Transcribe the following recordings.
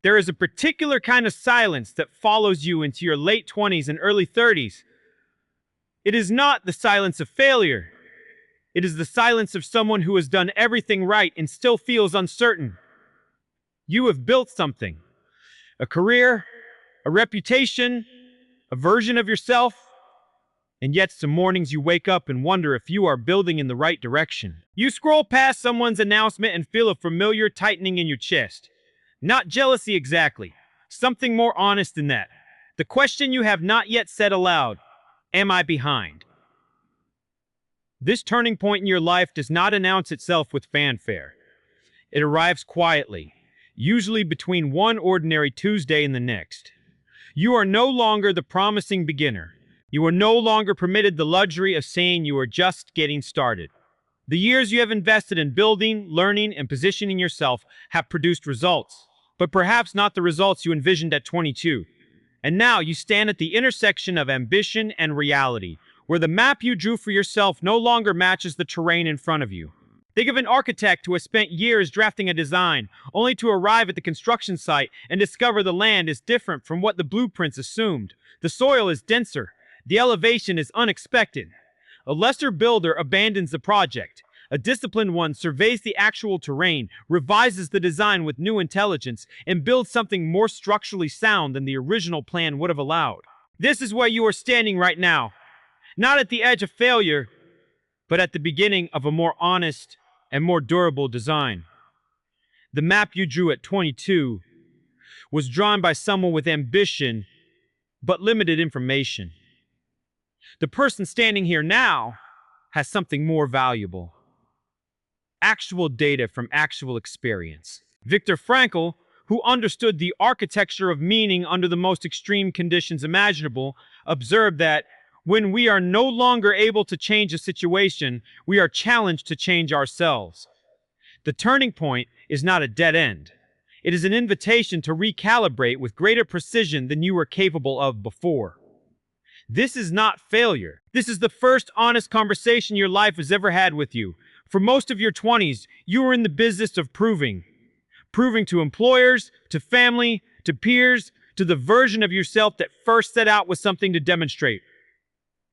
There is a particular kind of silence that follows you into your late 20s and early 30s. It is not the silence of failure. It is the silence of someone who has done everything right and still feels uncertain. You have built something. A career, a reputation, a version of yourself, and yet some mornings you wake up and wonder if you are building in the right direction. You scroll past someone's announcement and feel a familiar tightening in your chest. Not jealousy exactly, something more honest than that. The question you have not yet said aloud, am I behind? This turning point in your life does not announce itself with fanfare. It arrives quietly, usually between one ordinary Tuesday and the next. You are no longer the promising beginner. You are no longer permitted the luxury of saying you are just getting started. The years you have invested in building, learning, and positioning yourself have produced results, but perhaps not the results you envisioned at 22. And now you stand at the intersection of ambition and reality, where the map you drew for yourself no longer matches the terrain in front of you. Think of an architect who has spent years drafting a design, only to arrive at the construction site and discover the land is different from what the blueprints assumed. The soil is denser. The elevation is unexpected. A lesser builder abandons the project. A disciplined one surveys the actual terrain, revises the design with new intelligence, and builds something more structurally sound than the original plan would have allowed. This is where you are standing right now. Not at the edge of failure, but at the beginning of a more honest and more durable design. The map you drew at 22 was drawn by someone with ambition, but limited information. The person standing here now has something more valuable. Actual data from actual experience. Viktor Frankl, who understood the architecture of meaning under the most extreme conditions imaginable, observed that when we are no longer able to change a situation, we are challenged to change ourselves. The turning point is not a dead end. It is an invitation to recalibrate with greater precision than you were capable of before. This is not failure. This is the first honest conversation your life has ever had with you. For most of your 20s, you were in the business of proving. Proving to employers, to family, to peers, to the version of yourself that first set out with something to demonstrate.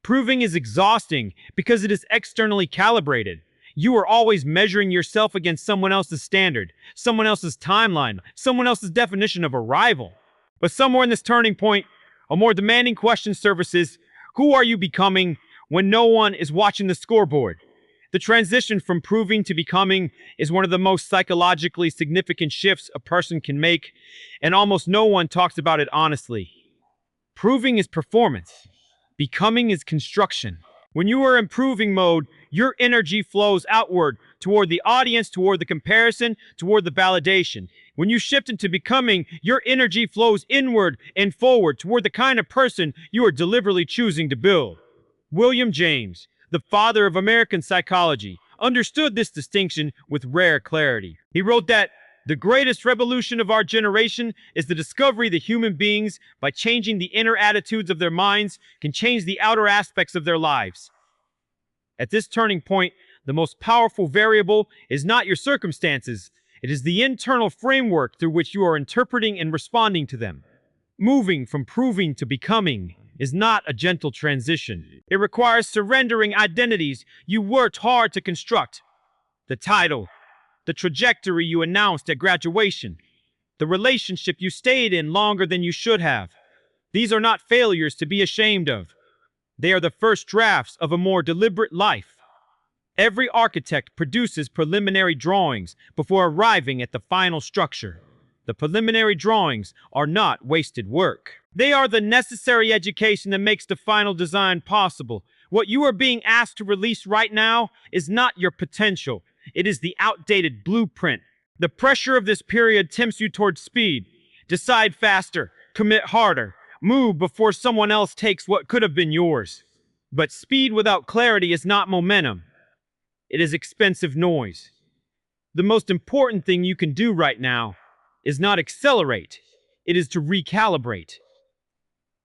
Proving is exhausting because it is externally calibrated. You are always measuring yourself against someone else's standard, someone else's timeline, someone else's definition of arrival. But somewhere in this turning point, a more demanding question surfaces: who are you becoming when no one is watching the scoreboard? The transition from proving to becoming is one of the most psychologically significant shifts a person can make, and almost no one talks about it honestly. Proving is performance. Becoming is construction. When you are in proving mode, your energy flows outward, toward the audience, toward the comparison, toward the validation. When you shift into becoming, your energy flows inward and forward toward the kind of person you are deliberately choosing to build. William James, the father of American psychology, understood this distinction with rare clarity. He wrote that the greatest revolution of our generation is the discovery that human beings, by changing the inner attitudes of their minds, can change the outer aspects of their lives. At this turning point, the most powerful variable is not your circumstances. It is the internal framework through which you are interpreting and responding to them. Moving from proving to becoming is not a gentle transition. It requires surrendering identities you worked hard to construct. The title, the trajectory you announced at graduation, the relationship you stayed in longer than you should have. These are not failures to be ashamed of. They are the first drafts of a more deliberate life. Every architect produces preliminary drawings before arriving at the final structure. The preliminary drawings are not wasted work. They are the necessary education that makes the final design possible. What you are being asked to release right now is not your potential. It is the outdated blueprint. The pressure of this period tempts you towards speed. Decide faster, commit harder, move before someone else takes what could have been yours. But speed without clarity is not momentum. It is expensive noise. The most important thing you can do right now is not accelerate. It is to recalibrate.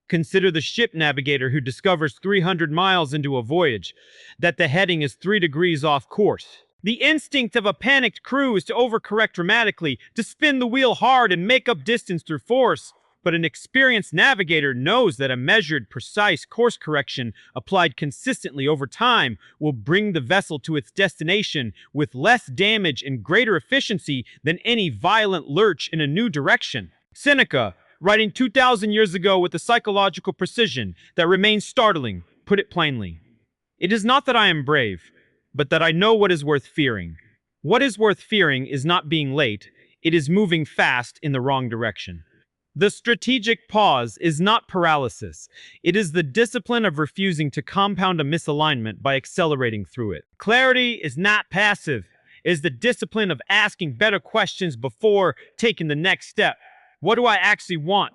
Consider the ship navigator who discovers 300 miles into a voyage that the heading is 3 degrees off course. The instinct of a panicked crew is to overcorrect dramatically, to spin the wheel hard and make up distance through force. But an experienced navigator knows that a measured, precise course correction applied consistently over time will bring the vessel to its destination with less damage and greater efficiency than any violent lurch in a new direction. Seneca, writing 2,000 years ago with a psychological precision that remains startling, put it plainly. It is not that I am brave, but that I know what is worth fearing. What is worth fearing is not being late, it is moving fast in the wrong direction. The strategic pause is not paralysis. It is the discipline of refusing to compound a misalignment by accelerating through it. Clarity is not passive. It is the discipline of asking better questions before taking the next step. What do I actually want?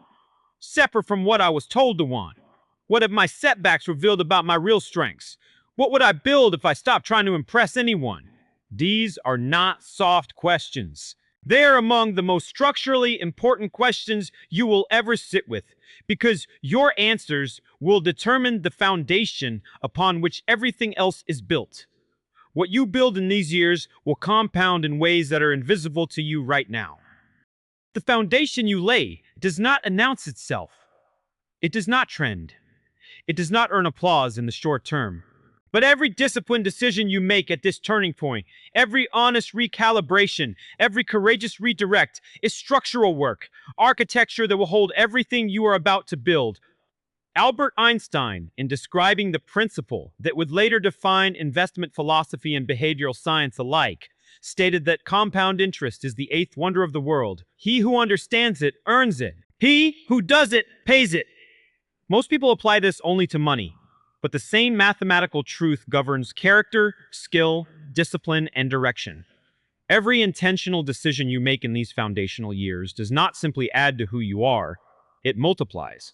Separate from what I was told to want. What have my setbacks revealed about my real strengths? What would I build if I stopped trying to impress anyone? These are not soft questions. They are among the most structurally important questions you will ever sit with, because your answers will determine the foundation upon which everything else is built. What you build in these years will compound in ways that are invisible to you right now. The foundation you lay does not announce itself. It does not trend. It does not earn applause in the short term. But every disciplined decision you make at this turning point, every honest recalibration, every courageous redirect is structural work, architecture that will hold everything you are about to build. Albert Einstein, in describing the principle that would later define investment philosophy and behavioral science alike, stated that compound interest is the eighth wonder of the world. He who understands it earns it. He who does it pays it. Most people apply this only to money. But the same mathematical truth governs character, skill, discipline, and direction. Every intentional decision you make in these foundational years does not simply add to who you are, it multiplies.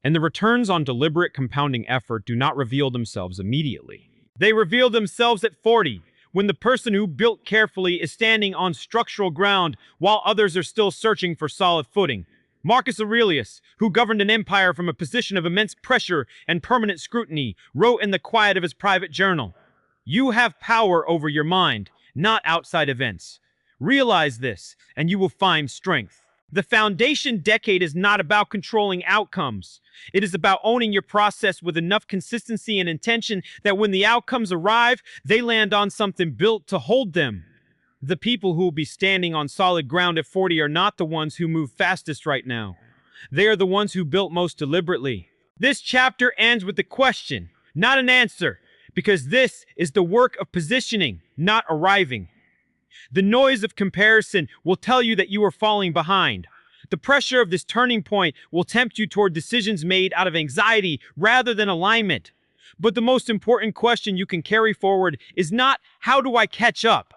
And the returns on deliberate compounding effort do not reveal themselves immediately. They reveal themselves at 40, when the person who built carefully is standing on structural ground while others are still searching for solid footing. Marcus Aurelius, who governed an empire from a position of immense pressure and permanent scrutiny, wrote in the quiet of his private journal, "You have power over your mind, not outside events. Realize this, and you will find strength." The foundation decade is not about controlling outcomes. It is about owning your process with enough consistency and intention that when the outcomes arrive, they land on something built to hold them. The people who will be standing on solid ground at 40 are not the ones who move fastest right now. They are the ones who built most deliberately. This chapter ends with a question, not an answer, because this is the work of positioning, not arriving. The noise of comparison will tell you that you are falling behind. The pressure of this turning point will tempt you toward decisions made out of anxiety rather than alignment. But the most important question you can carry forward is not, how do I catch up?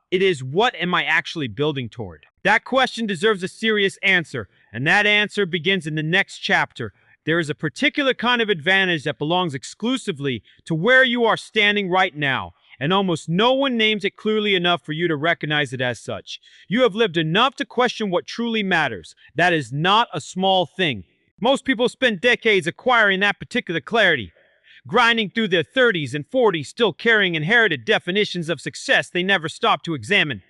It is, what am I actually building toward? That question deserves a serious answer, and that answer begins in the next chapter. There is a particular kind of advantage that belongs exclusively to where you are standing right now, and almost no one names it clearly enough for you to recognize it as such. You have lived enough to question what truly matters. That is not a small thing. Most people spend decades acquiring that particular clarity, grinding through their 30s and 40s, still carrying inherited definitions of success they never stop to examine.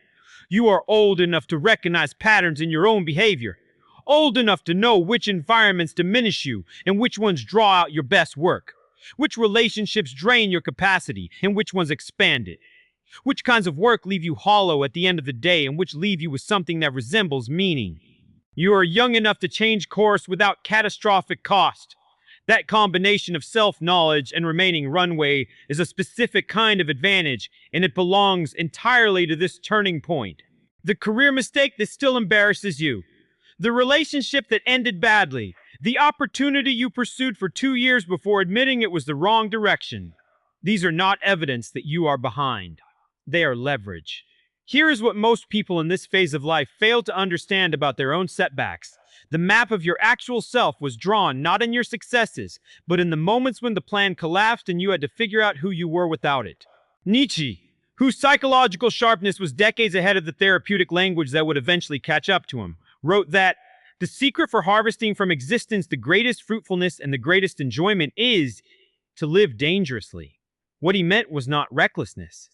You are old enough to recognize patterns in your own behavior, old enough to know which environments diminish you and which ones draw out your best work, which relationships drain your capacity and which ones expand it, which kinds of work leave you hollow at the end of the day and which leave you with something that resembles meaning. You are young enough to change course without catastrophic cost. That combination of self-knowledge and remaining runway is a specific kind of advantage, and it belongs entirely to this turning point. The career mistake that still embarrasses you, the relationship that ended badly, the opportunity you pursued for 2 years before admitting it was the wrong direction. These are not evidence that you are behind. They are leverage. Here is what most people in this phase of life fail to understand about their own setbacks. The map of your actual self was drawn not in your successes, but in the moments when the plan collapsed and you had to figure out who you were without it. Nietzsche, whose psychological sharpness was decades ahead of the therapeutic language that would eventually catch up to him, wrote that the secret for harvesting from existence the greatest fruitfulness and the greatest enjoyment is to live dangerously. What he meant was not recklessness.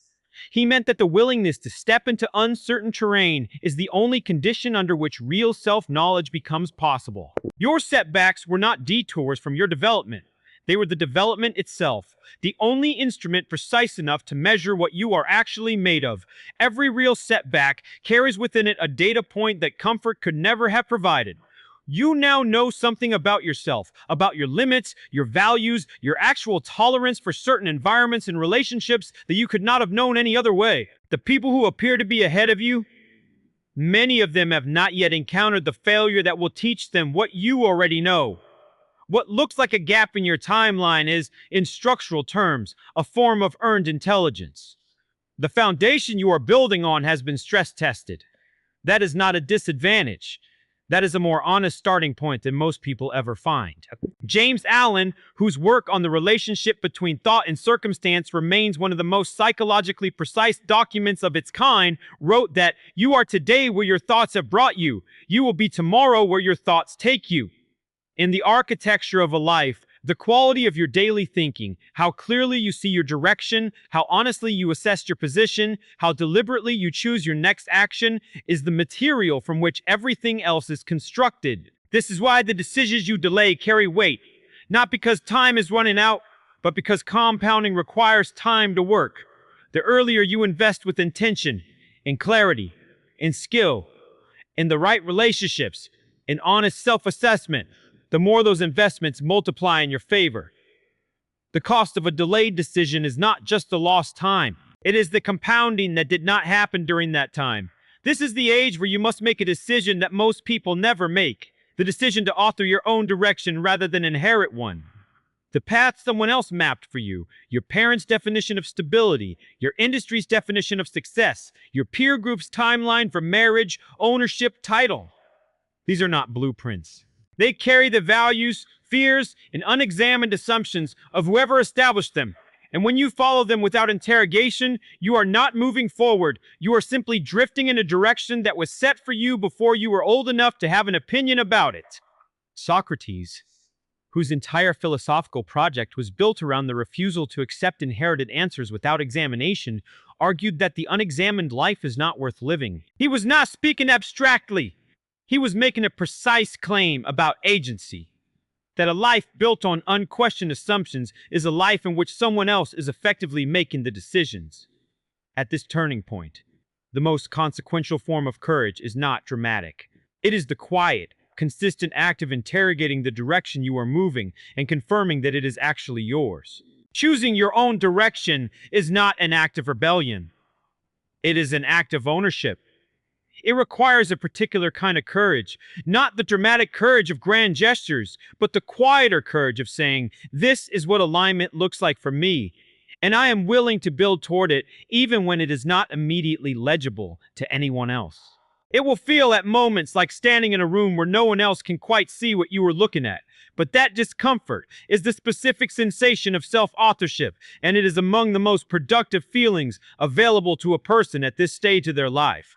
He meant that the willingness to step into uncertain terrain is the only condition under which real self-knowledge becomes possible. Your setbacks were not detours from your development. They were the development itself, the only instrument precise enough to measure what you are actually made of. Every real setback carries within it a data point that comfort could never have provided. You now know something about yourself, about your limits, your values, your actual tolerance for certain environments and relationships that you could not have known any other way. The people who appear to be ahead of you, many of them have not yet encountered the failure that will teach them what you already know. What looks like a gap in your timeline is, in structural terms, a form of earned intelligence. The foundation you are building on has been stress tested. That is not a disadvantage. That is a more honest starting point than most people ever find. James Allen, whose work on the relationship between thought and circumstance remains one of the most psychologically precise documents of its kind, wrote that you are today where your thoughts have brought you. You will be tomorrow where your thoughts take you. In the architecture of a life, the quality of your daily thinking, how clearly you see your direction, how honestly you assess your position, how deliberately you choose your next action, is the material from which everything else is constructed. This is why the decisions you delay carry weight, not because time is running out, but because compounding requires time to work. The earlier you invest with intention, in clarity, in skill, in the right relationships, in honest self-assessment, the more those investments multiply in your favor. The cost of a delayed decision is not just the lost time. It is the compounding that did not happen during that time. This is the age where you must make a decision that most people never make. The decision to author your own direction rather than inherit one. The path someone else mapped for you, your parents' definition of stability, your industry's definition of success, your peer group's timeline for marriage, ownership, title. These are not blueprints. They carry the values, fears, and unexamined assumptions of whoever established them. And when you follow them without interrogation, you are not moving forward. You are simply drifting in a direction that was set for you before you were old enough to have an opinion about it. Socrates, whose entire philosophical project was built around the refusal to accept inherited answers without examination, argued that the unexamined life is not worth living. He was not speaking abstractly. He was making a precise claim about agency, that a life built on unquestioned assumptions is a life in which someone else is effectively making the decisions. At this turning point, the most consequential form of courage is not dramatic. It is the quiet, consistent act of interrogating the direction you are moving and confirming that it is actually yours. Choosing your own direction is not an act of rebellion. It is an act of ownership. It requires a particular kind of courage, not the dramatic courage of grand gestures, but the quieter courage of saying, this is what alignment looks like for me, and I am willing to build toward it even when it is not immediately legible to anyone else. It will feel at moments like standing in a room where no one else can quite see what you are looking at, but that discomfort is the specific sensation of self-authorship, and it is among the most productive feelings available to a person at this stage of their life.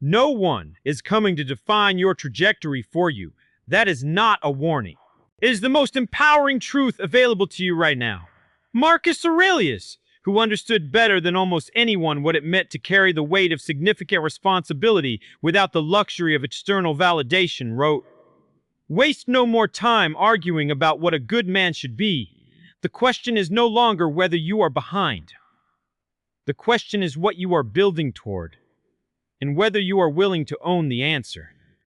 No one is coming to define your trajectory for you. That is not a warning. It is the most empowering truth available to you right now. Marcus Aurelius, who understood better than almost anyone what it meant to carry the weight of significant responsibility without the luxury of external validation, wrote, "Waste no more time arguing about what a good man should be. The question is no longer whether you are behind. The question is what you are building toward, and whether you are willing to own the answer."